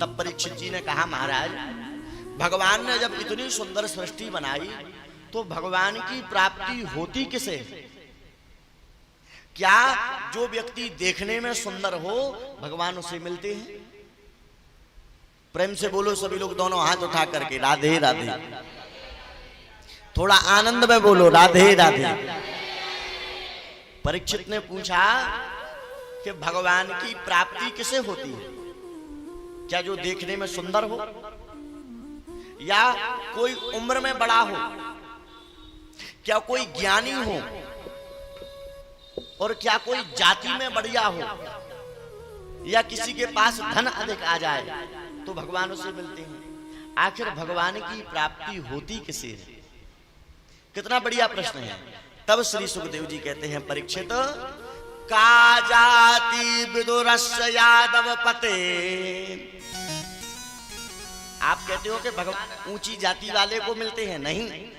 तब परीक्षित जी ने कहा, महाराज भगवान ने जब इतनी सुंदर सृष्टि बनाई तो भगवान की प्राप्ति होती किसे? क्या जो व्यक्ति देखने में सुंदर हो भगवान उसे मिलते हैं? प्रेम से बोलो सभी लोग, दोनों हाथ उठा करके, राधे राधे। थोड़ा आनंद में बोलो, राधे राधे। परीक्षित ने पूछा कि भगवान की प्राप्ति किसे होती है? क्या जो देखने में सुंदर हो, या कोई उम्र में बड़ा हो, क्या कोई ज्ञानी हो, और क्या कोई जाति में बढ़िया हो, या किसी के पास धन अधिक आ जाए तो भगवान उसे मिलते हैं? आखिर भगवान की प्राप्ति होती किसे है? कितना बढ़िया प्रश्न है। तब श्री सुखदेव जी कहते हैं, परीक्षित, का जाति विदुरस्य यादव पते। आप कहते हो कि भगवान ऊंची जाति वाले को मिलते हैं? नहीं।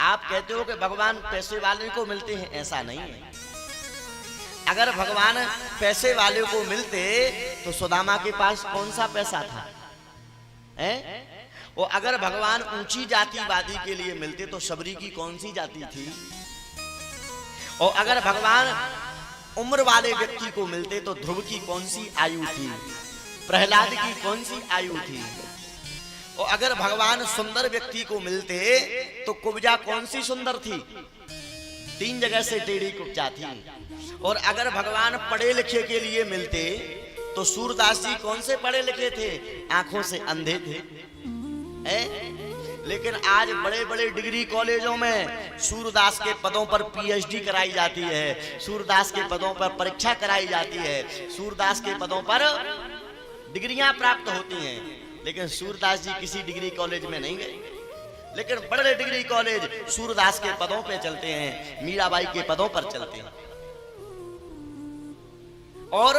आप कहते हो कि भगवान पैसे वाले को मिलते हैं? ऐसा नहीं है। अगर भगवान पैसे वाले को मिलते तो सुदामा के पास कौन सा पैसा था? और अगर भगवान ऊंची जातिवादी के लिए मिलते तो शबरी की कौन सी जाति थी? और अगर भगवान उम्र वाले व्यक्ति को मिलते तो ध्रुव की कौन सी आयु थी? प्रहलाद की कौन सी आयु थी? और अगर भगवान सुंदर व्यक्ति को मिलते तो कुब्जा कौन सी सुंदर थी? 3 जगह से टेढ़ी कुब्जा थी। और अगर भगवान पढ़े लिखे के लिए मिलते तो सूरदास जी कौन से पढ़े लिखे थे? आंखों से अंधे थे। लेकिन आज बड़े बड़े डिग्री कॉलेजों में सूरदास के पदों पर पीएचडी कराई जाती है, सूरदास के पदों पर परीक्षा कराई जाती है, सूरदास के पदों पर डिग्रियां प्राप्त होती हैं। लेकिन सूरदास जी किसी डिग्री कॉलेज में नहीं गए, लेकिन बड़े डिग्री कॉलेज सूरदास के पदों पे चलते हैं, मीराबाई के पदों पर चलते हैं। और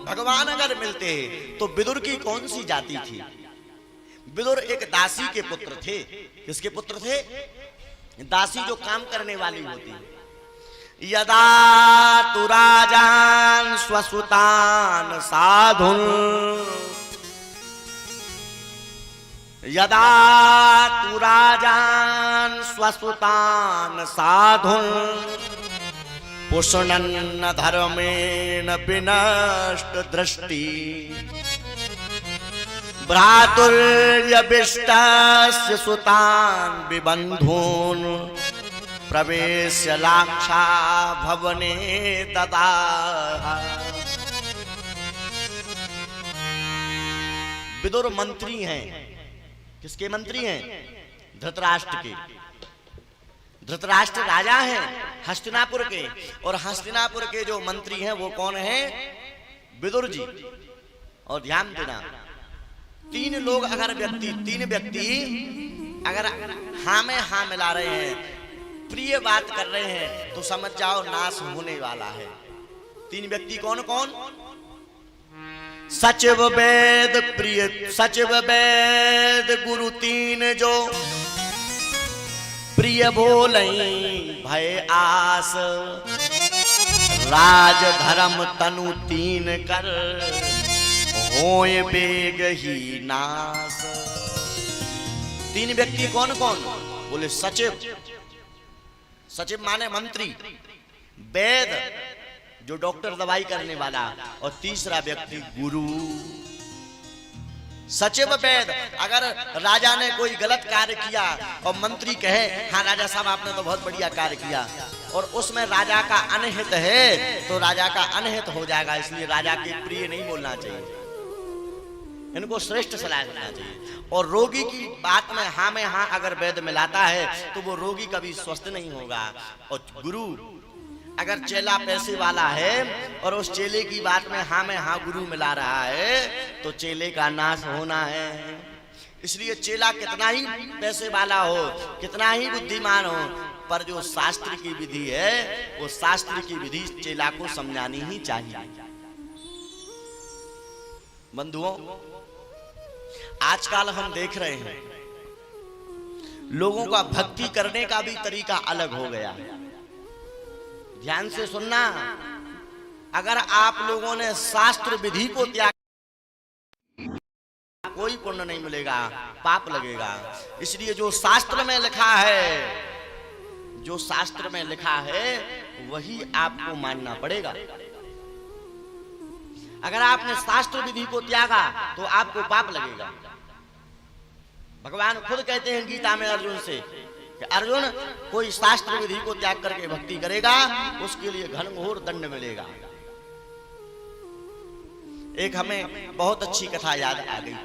भगवान अगर मिलते तो विदुर की कौन सी जाति थी? विदुर एक दासी के पुत्र थे। किसके पुत्र थे? दासी जो काम करने वाली होती है। यदा तु राजान स्वसुतान साधुन, यदा तु राजान स्वसुतान साधुन, पुष्णन्न धर्मेण विनष्ट दृष्टि, भ्रातुर्यभिष्टस्य सुतान् विबन्धून्, प्रवेश्य लाक्षा भवने ददाह। विदुर मंत्री हैं। किसके मंत्री हैं? धृतराष्ट्र के। धृतराष्ट्र राजा हैं हस्तिनापुर के, और हस्तिनापुर के जो मंत्री हैं वो कौन हैं? विदुर जी। और ध्यान देना, 3 लोग अगर तीन व्यक्ति अगर हाँ में हाँ मिला रहे हैं, प्रिय बात कर रहे हैं, तो समझ जाओ नाश होने वाला है। 3 व्यक्ति कौन कौन? सचिव वेद प्रिय, सचिव वेद गुरु 3 जो प्रिय बोलई भय आस, राज धर्म तनु 3 कर, होय बेग ही नाश। 3 व्यक्ति कौन कौन? बोले सचिव, सचिव माने मंत्री, वेद जो डॉक्टर दवाई करने वाला, और तीसरा व्यक्ति गुरु। सचिव वेद, अगर राजा ने कोई गलत कार्य किया और मंत्री कहे हाँ राजा साहब आपने तो बहुत बढ़िया कार्य किया, और उसमें राजा का अनहित है तो राजा का अनहित हो जाएगा, इसलिए राजा के प्रिय नहीं बोलना चाहिए, इनको श्रेष्ठ सलाह देना चाहिए। और रोगी की बात में हाँ अगर वेद मिलाता है तो वो रोगी कभी स्वस्थ नहीं होगा। और गुरु, अगर चेला पैसे वाला है और उस चेले की बात में हाँ गुरु मिला रहा है तो चेले का नाश होना है। इसलिए चेला कितना ही पैसे वाला हो, कितना ही बुद्धिमान हो, पर जो शास्त्र की विधि है वो शास्त्र की विधि चेला को समझानी ही चाहिए। बंधुओं, आजकल हम देख रहे हैं लोगों का भक्ति करने का भी तरीका अलग हो गया। ध्यान से सुनना, अगर आप लोगों ने शास्त्र विधि को त्याग पुण्य नहीं मिलेगा, पाप लगेगा। इसलिए जो शास्त्र में लिखा है, जो शास्त्र में लिखा है वही आपको मानना पड़ेगा। अगर आपने शास्त्र विधि को त्यागा तो आपको पाप लगेगा। भगवान खुद कहते हैं गीता में अर्जुन से कि अर्जुन, कोई शास्त्र विधि को त्याग करके भक्ति करेगा उसके लिए घनघोर दंड मिलेगा। एक हमें बहुत अच्छी कथा याद आ गई।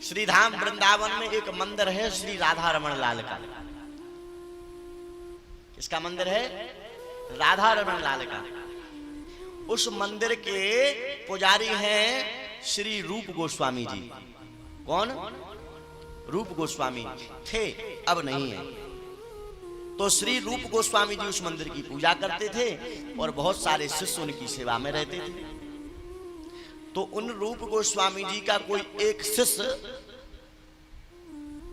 श्री धाम वृंदावन में एक मंदिर है श्री राधा रमण लाल का। किसका मंदिर है? राधा रमण लाल का। उस मंदिर के पुजारी हैं श्री रूप गोस्वामी जी। कौन? रूप गोस्वामी थे, अब नहीं है। तो श्री रूप गोस्वामी जी उस मंदिर की पूजा करते थे और बहुत सारे शिष्य उनकी सेवा में रहते थे। तो उन रूप गोस्वामी जी का कोई एक शिष्य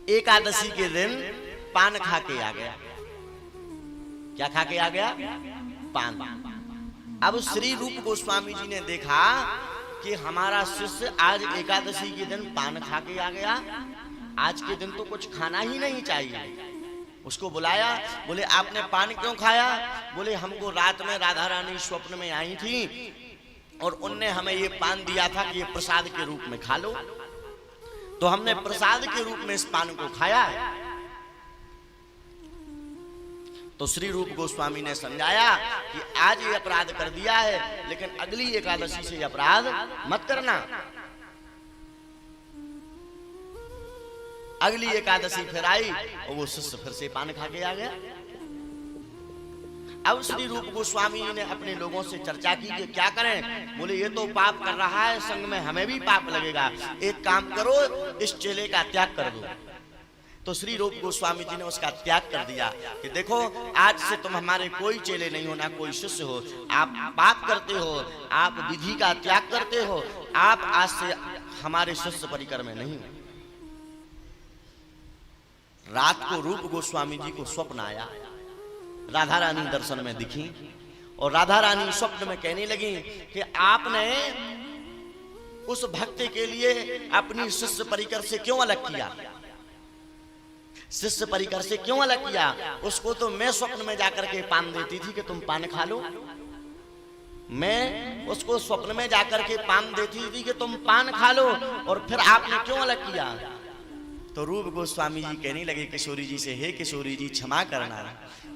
एकादशी के दिन पान खा के आ गया। क्या खा के आ गया? पान। अब श्री रूप गोस्वामी जी ने देखा कि हमारा शिष्य आज एकादशी के दिन पान खा के आ गया, आज के दिन तो कुछ खाना ही नहीं चाहिए। उसको बुलाया, बोले आपने पान क्यों खाया? बोले हमको रात में राधा रानी स्वप्न में आई थी और उनने हमें ये पान दिया था कि ये प्रसाद के रूप में खा लो, तो हमने प्रसाद के रूप में इस पान को खाया है। तो श्री रूप गोस्वामी ने समझाया कि आज ये अपराध कर दिया है, लेकिन अगली एकादशी से अपराध मत करना। अगली एकादशी फिर आई और वो शिष्य फिर से पान खा के आ गया। अब श्री रूप गोस्वामी जी ने अपने लोगों से चर्चा की कि क्या करें। बोले ये तो पाप कर रहा है, संग में हमें भी पाप लगेगा। एक काम करो, इस चेले का त्याग कर दो। तो श्री रूप गोस्वामी जी ने उसका त्याग कर दिया कि देखो आज से तुम हमारे कोई चेले नहीं हो, ना कोई शिष्य हो। आप पाप करते हो, आप विधि का त्याग करते हो, आप आज से हमारे शिष्य परिकर में नहीं हो। रात को रूप गोस्वामी जी को स्वप्न आया, राधा रानी दर्शन में दिखी और राधा रानी स्वप्न में कहने लगी कि आपने उस भक्त के लिए अपनी शिष्य परिकर से क्यों अलग किया? शिष्य परिकर से क्यों अलग किया? उसको तो मैं स्वप्न में जाकर के पान देती थी कि तुम पान खा लो। मैं उसको स्वप्न में जाकर के पान देती थी कि तुम पान खा लो, और फिर आपने क्यों अलग किया? तो रूप गोस्वामी जी कहने लगे किशोरी जी से, हे किशोरी जी क्षमा करना,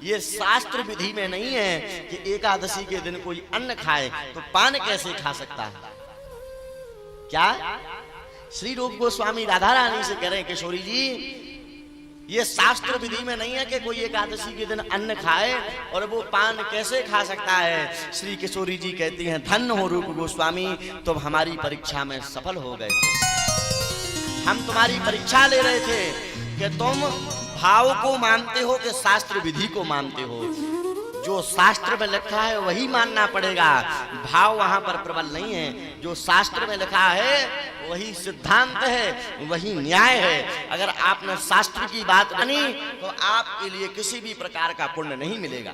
ये शास्त्र विधि में नहीं है कि एकादशी के दिन कोई अन्न खाए तो पान कैसे खा सकता है। क्या श्री रूप गोस्वामी राधा रानी से कह रहे हैं किशोरी जी, ये शास्त्र विधि में नहीं है कि कोई एकादशी के दिन अन्न खाए और वो पान कैसे खा सकता है। श्री किशोरी जी कहती हैं धन्य हो रूप गोस्वामी, तुम हमारी परीक्षा में सफल हो गए। हम तुम्हारी परीक्षा ले रहे थे कि तुम भाव को मानते हो कि शास्त्र विधि को मानते हो। जो शास्त्र में लिखा है वही मानना पड़ेगा, भाव वहां पर प्रबल नहीं है। जो शास्त्र में लिखा है वही सिद्धांत है, वही न्याय है। अगर आपने शास्त्र की बात मानी तो आपके लिए किसी भी प्रकार का पुण्य नहीं मिलेगा।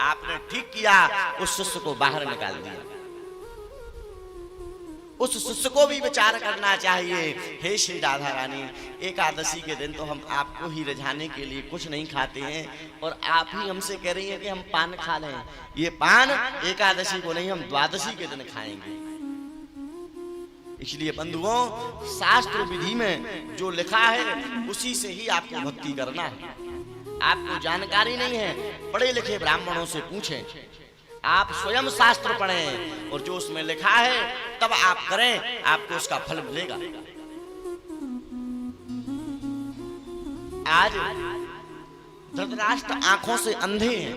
आपने ठीक किया, उस शिष्य को बाहर निकाल दिया। उस शिष्य को भी विचार करना चाहिए, हे श्री राधा रानी, एकादशी के दिन तो हम आपको ही रिझाने के लिए कुछ नहीं खाते हैं और आप ही हमसे कह रही हैं कि हम पान खा लें। ये पान एकादशी को नहीं, हम द्वादशी के दिन खाएंगे। इसलिए बंधुओं, शास्त्र विधि में जो लिखा है उसी से ही आपको भक्ति करना है। आपको जानकारी नहीं है, पढ़े लिखे ब्राह्मणों से पूछें, आप स्वयं शास्त्र पढ़ें और जो उसमें लिखा है तब आप करें, आपको उसका फल मिलेगा। आज धृतराष्ट्र आंखों से अंधे हैं।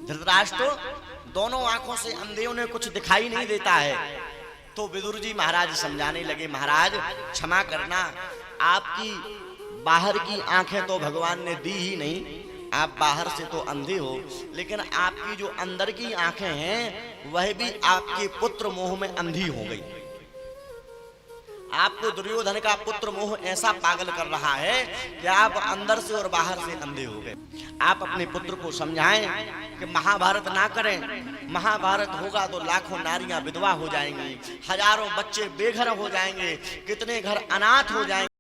धृतराष्ट्र दोनों आंखों से अंधे, उन्हें कुछ दिखाई नहीं देता है। तो विदुर जी महाराज समझाने लगे, महाराज क्षमा करना, आपकी बाहर की आंखें तो भगवान ने दी ही नहीं, आप बाहर से तो अंधे हो, लेकिन आपकी जो अंदर की आंखें हैं वह भी आपके पुत्र मोह में अंधी हो गई। आपको दुर्योधन का पुत्र मोह ऐसा पागल कर रहा है कि आप अंदर से और बाहर से अंधे हो गए। आप अपने पुत्र को समझाएं कि महाभारत ना करें, महाभारत होगा तो लाखों नारियां विधवा हो जाएंगी, हजारों बच्चे बेघर हो जाएंगे, कितने घर अनाथ हो जाएंगे।